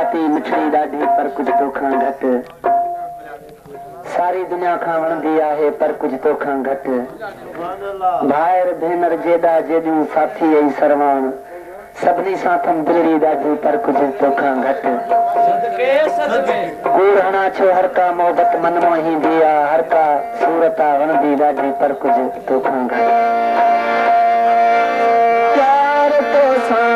खाती मिठड़ी ॾाढी पर कुछ तोखां घट। सारी दुनिया खां वणंदी आहे पर कुछ तोखां घट। भाइर भेनर जेॾा जेॾियूं साथी ऐं सरवाण सभिनी सां थम दिलड़ी ॾाढी पर कुछ तोखां घट। कूड़ हणा छो हर का मोहबत मन मोहींदी आ, हर का सूरत आ वणंदी ॾाढी पर कुछ तोखां घट। प्यार तोसां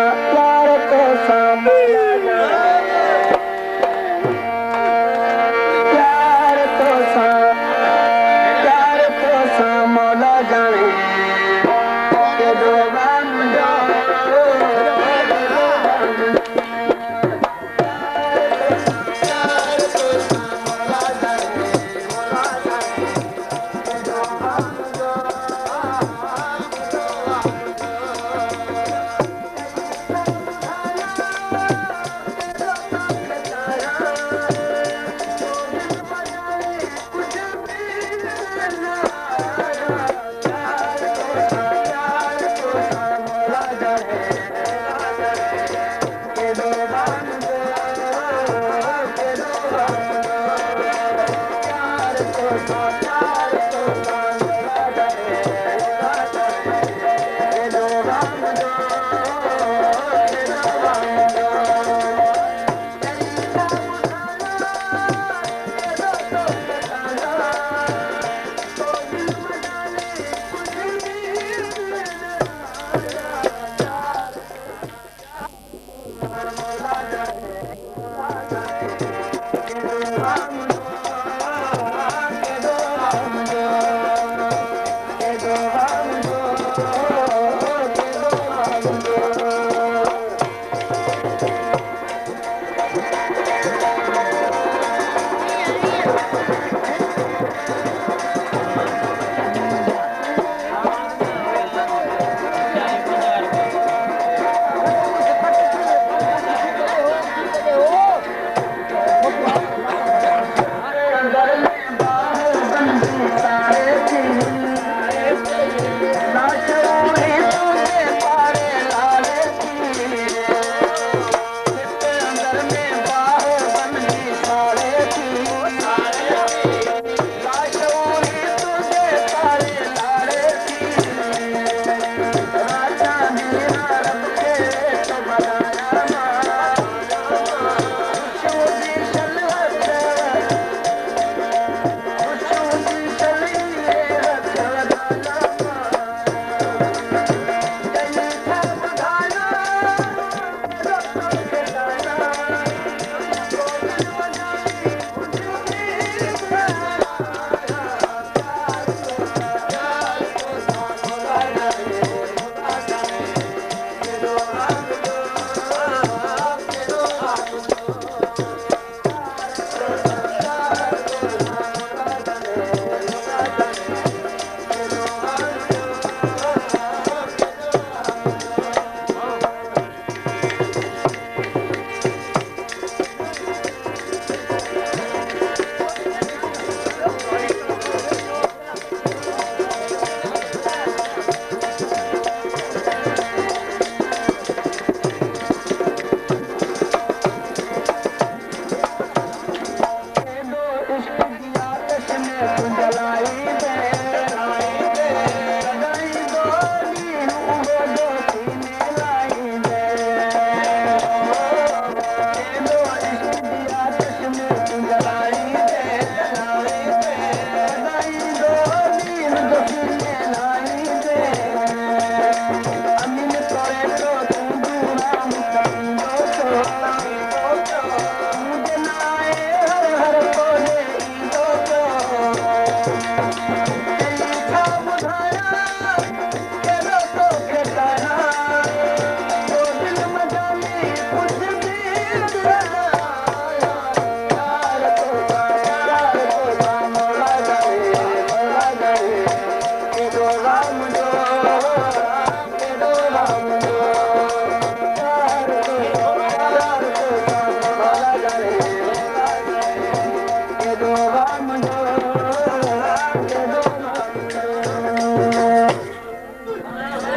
मौला जाने केॾो वांदो। Hello,